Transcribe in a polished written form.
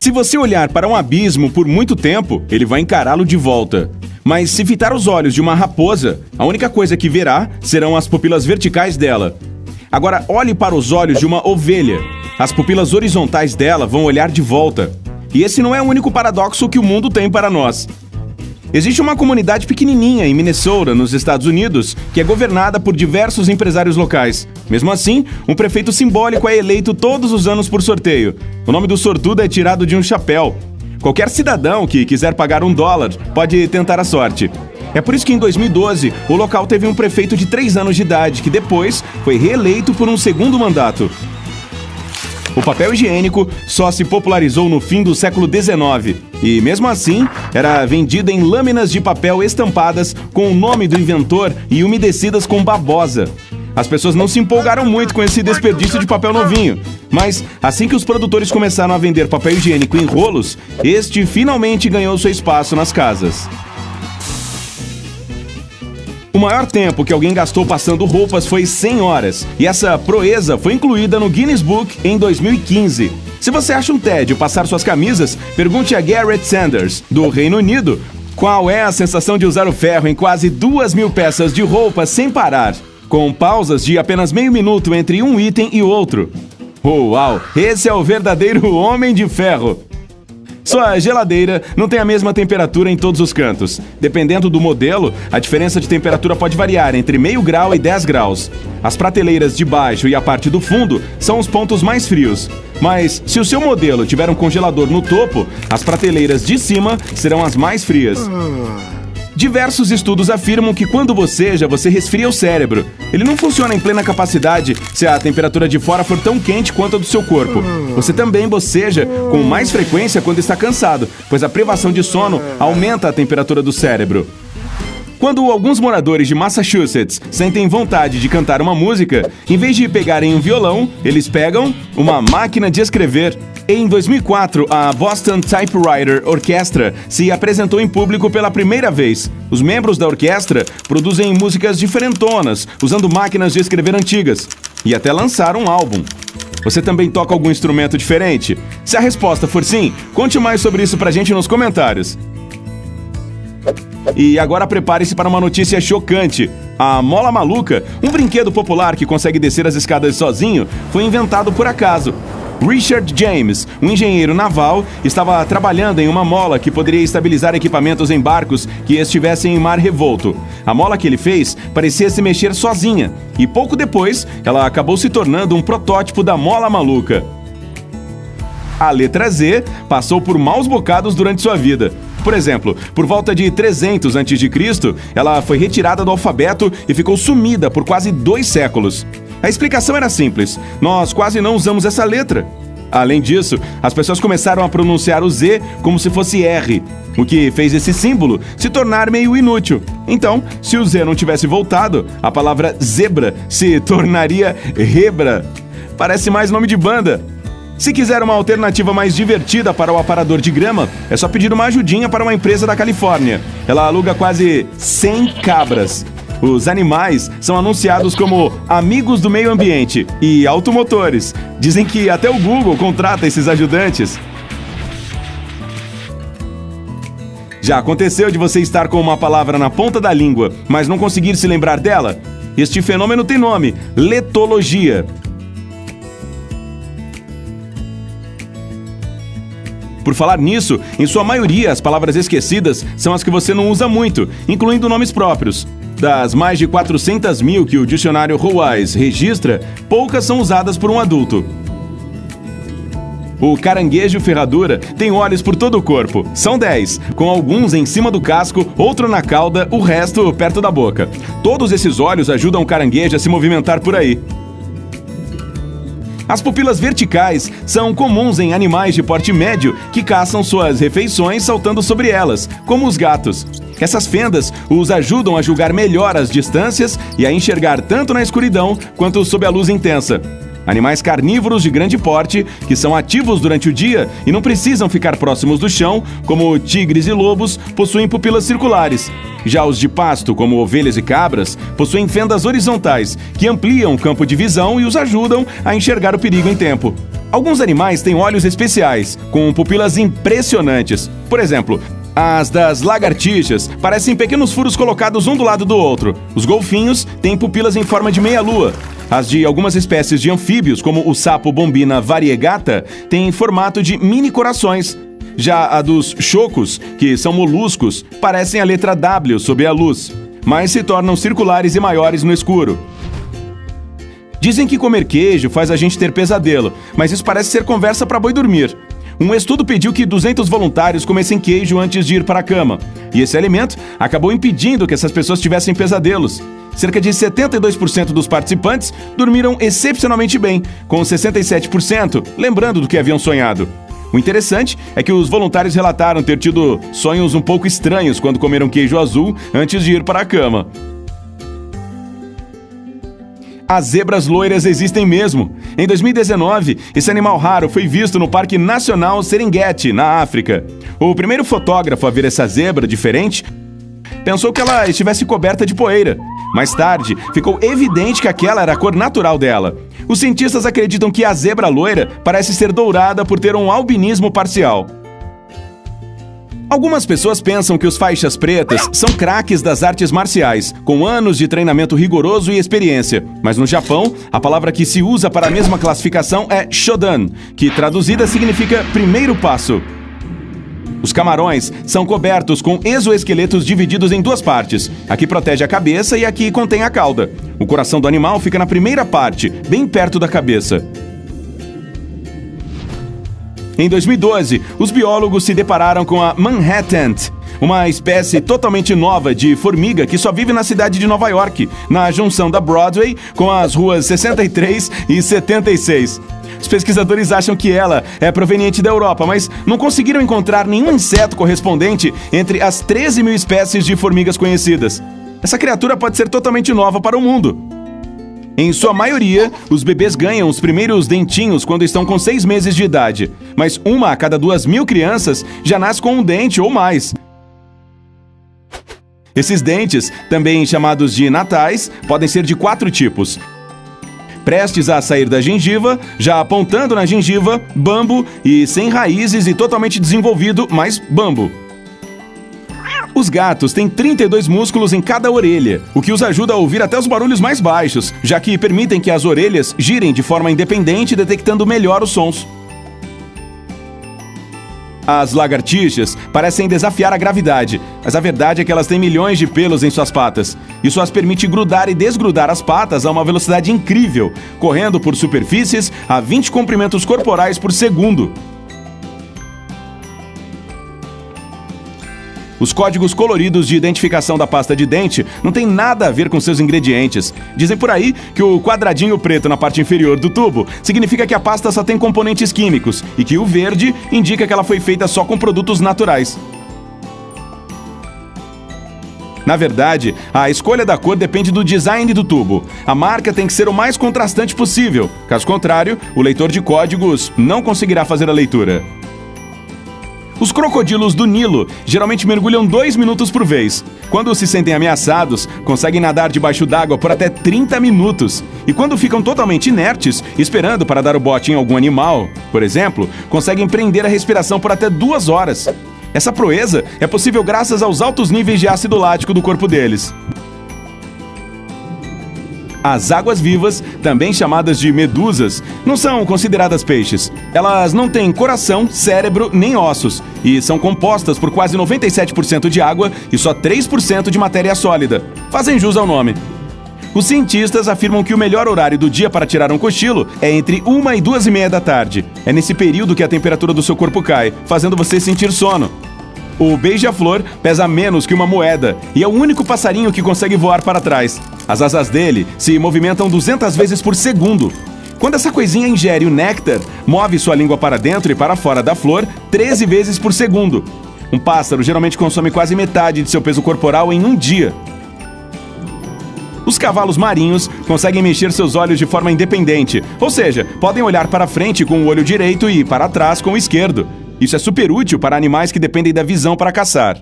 Se você olhar para um abismo por muito tempo, ele vai encará-lo de volta. Mas se fitar os olhos de uma raposa, a única coisa que verá serão as pupilas verticais dela. Agora olhe para os olhos de uma ovelha. As pupilas horizontais dela vão olhar de volta. E esse não é o único paradoxo que o mundo tem para nós. Existe uma comunidade pequenininha em Minnesota, nos Estados Unidos, que é governada por diversos empresários locais. Mesmo assim, um prefeito simbólico é eleito todos os anos por sorteio. O nome do sortudo é tirado de um chapéu. Qualquer cidadão que quiser pagar $1 pode tentar a sorte. É por isso que em 2012, o local teve um prefeito de 3 anos de idade, que depois foi reeleito por um segundo mandato. O papel higiênico só se popularizou no fim do século XIX e, mesmo assim, era vendido em lâminas de papel estampadas com o nome do inventor e umedecidas com babosa. As pessoas não se empolgaram muito com esse desperdício de papel novinho, mas assim que os produtores começaram a vender papel higiênico em rolos, este finalmente ganhou seu espaço nas casas. O maior tempo que alguém gastou passando roupas foi 100 horas, e essa proeza foi incluída no Guinness Book em 2015. Se você acha um tédio passar suas camisas, pergunte a Garrett Sanders, do Reino Unido, qual é a sensação de usar o ferro em quase 2.000 peças de roupa sem parar, com pausas de apenas meio minuto entre um item e outro. Uau, esse é o verdadeiro homem de ferro! Sua geladeira não tem a mesma temperatura em todos os cantos. Dependendo do modelo, a diferença de temperatura pode variar entre meio grau e 10 graus. As prateleiras de baixo e a parte do fundo são os pontos mais frios. Mas, se o seu modelo tiver um congelador no topo, as prateleiras de cima serão as mais frias. Diversos estudos afirmam que quando boceja, você resfria o cérebro. Ele não funciona em plena capacidade se a temperatura de fora for tão quente quanto a do seu corpo. Você também boceja com mais frequência quando está cansado, pois a privação de sono aumenta a temperatura do cérebro. Quando alguns moradores de Massachusetts sentem vontade de cantar uma música, em vez de pegarem um violão, eles pegam uma máquina de escrever. Em 2004, a Boston Typewriter Orchestra se apresentou em público pela primeira vez. Os membros da orquestra produzem músicas diferentonas, usando máquinas de escrever antigas, e até lançaram um álbum. Você também toca algum instrumento diferente? Se a resposta for sim, conte mais sobre isso pra gente nos comentários. E agora prepare-se para uma notícia chocante. A mola maluca, um brinquedo popular que consegue descer as escadas sozinho, foi inventado por acaso. Richard James, um engenheiro naval, estava trabalhando em uma mola que poderia estabilizar equipamentos em barcos que estivessem em mar revolto. A mola que ele fez parecia se mexer sozinha, e pouco depois ela acabou se tornando um protótipo da mola maluca. A letra Z passou por maus bocados durante sua vida. Por exemplo, por volta de 300 a.C., ela foi retirada do alfabeto e ficou sumida por quase 2 séculos. A explicação era simples: nós quase não usamos essa letra. Além disso, as pessoas começaram a pronunciar o Z como se fosse R, o que fez esse símbolo se tornar meio inútil. Então, se o Z não tivesse voltado, a palavra zebra se tornaria rebra. Parece mais nome de banda. Se quiser uma alternativa mais divertida para o aparador de grama, é só pedir uma ajudinha para uma empresa da Califórnia. Ela aluga quase 100 cabras. Os animais são anunciados como amigos do meio ambiente e automotores. Dizem que até o Google contrata esses ajudantes. Já aconteceu de você estar com uma palavra na ponta da língua, mas não conseguir se lembrar dela? Este fenômeno tem nome: letologia. Por falar nisso, em sua maioria, as palavras esquecidas são as que você não usa muito, incluindo nomes próprios. Das mais de 400 mil que o dicionário Ruais registra, poucas são usadas por um adulto. O caranguejo ferradura tem olhos por todo o corpo. São 10, com alguns em cima do casco, outro na cauda, o resto perto da boca. Todos esses olhos ajudam o caranguejo a se movimentar por aí. As pupilas verticais são comuns em animais de porte médio que caçam suas refeições saltando sobre elas, como os gatos. Essas fendas os ajudam a julgar melhor as distâncias e a enxergar tanto na escuridão quanto sob a luz intensa. Animais carnívoros de grande porte, que são ativos durante o dia e não precisam ficar próximos do chão, como tigres e lobos, possuem pupilas circulares. Já os de pasto, como ovelhas e cabras, possuem fendas horizontais, que ampliam o campo de visão e os ajudam a enxergar o perigo em tempo. Alguns animais têm olhos especiais, com pupilas impressionantes. Por exemplo, as das lagartixas parecem pequenos furos colocados um do lado do outro. Os golfinhos têm pupilas em forma de meia-lua. As de algumas espécies de anfíbios, como o sapo bombina variegata, têm formato de mini corações. Já a dos chocos, que são moluscos, parecem a letra W sob a luz, mas se tornam circulares e maiores no escuro. Dizem que comer queijo faz a gente ter pesadelo, mas isso parece ser conversa para boi dormir. Um estudo pediu que 200 voluntários comessem queijo antes de ir para a cama, e esse alimento acabou impedindo que essas pessoas tivessem pesadelos. Cerca de 72% dos participantes dormiram excepcionalmente bem, com 67% lembrando do que haviam sonhado. O interessante é que os voluntários relataram ter tido sonhos um pouco estranhos quando comeram queijo azul antes de ir para a cama. As zebras loiras existem mesmo. Em 2019, esse animal raro foi visto no Parque Nacional Serengeti, na África. O primeiro fotógrafo a ver essa zebra diferente pensou que ela estivesse coberta de poeira. Mais tarde, ficou evidente que aquela era a cor natural dela. Os cientistas acreditam que a zebra loira parece ser dourada por ter um albinismo parcial. Algumas pessoas pensam que os faixas pretas são craques das artes marciais, com anos de treinamento rigoroso e experiência. Mas no Japão, a palavra que se usa para a mesma classificação é Shodan, que traduzida significa primeiro passo. Os camarões são cobertos com exoesqueletos divididos em duas partes. A que protege a cabeça e a que contém a cauda. O coração do animal fica na primeira parte, bem perto da cabeça. Em 2012, os biólogos se depararam com a Manhattan, uma espécie totalmente nova de formiga que só vive na cidade de Nova York, na junção da Broadway com as ruas 63 e 76. Os pesquisadores acham que ela é proveniente da Europa, mas não conseguiram encontrar nenhum inseto correspondente entre as 13 mil espécies de formigas conhecidas. Essa criatura pode ser totalmente nova para o mundo. Em sua maioria, os bebês ganham os primeiros dentinhos quando estão com 6 meses de idade, mas uma a cada 2.000 crianças já nasce com um dente ou mais. Esses dentes, também chamados de natais, podem ser de 4 tipos. Prestes a sair da gengiva, já apontando na gengiva, bambo, e sem raízes e totalmente desenvolvido, mas bambo. Os gatos têm 32 músculos em cada orelha, o que os ajuda a ouvir até os barulhos mais baixos, já que permitem que as orelhas girem de forma independente, detectando melhor os sons. As lagartixas parecem desafiar a gravidade, mas a verdade é que elas têm milhões de pelos em suas patas. Isso as permite grudar e desgrudar as patas a uma velocidade incrível, correndo por superfícies a 20 comprimentos corporais por segundo. Os códigos coloridos de identificação da pasta de dente não têm nada a ver com seus ingredientes. Dizem por aí que o quadradinho preto na parte inferior do tubo significa que a pasta só tem componentes químicos e que o verde indica que ela foi feita só com produtos naturais. Na verdade, a escolha da cor depende do design do tubo. A marca tem que ser o mais contrastante possível. Caso contrário, o leitor de códigos não conseguirá fazer a leitura. Os crocodilos do Nilo geralmente mergulham 2 minutos por vez. Quando se sentem ameaçados, conseguem nadar debaixo d'água por até 30 minutos. E quando ficam totalmente inertes, esperando para dar o bote em algum animal, por exemplo, conseguem prender a respiração por até 2 horas. Essa proeza é possível graças aos altos níveis de ácido lático do corpo deles. As águas-vivas, também chamadas de medusas, não são consideradas peixes. Elas não têm coração, cérebro nem ossos e são compostas por quase 97% de água e só 3% de matéria sólida. Fazem jus ao nome. Os cientistas afirmam que o melhor horário do dia para tirar um cochilo é entre 1 e 2:30 da tarde. É nesse período que a temperatura do seu corpo cai, fazendo você sentir sono. O beija-flor pesa menos que uma moeda e é o único passarinho que consegue voar para trás. As asas dele se movimentam 200 vezes por segundo. Quando essa coisinha ingere o néctar, move sua língua para dentro e para fora da flor 13 vezes por segundo. Um pássaro geralmente consome quase metade de seu peso corporal em um dia. Os cavalos marinhos conseguem mexer seus olhos de forma independente, ou seja, podem olhar para frente com o olho direito e para trás com o esquerdo. Isso é super útil para animais que dependem da visão para caçar.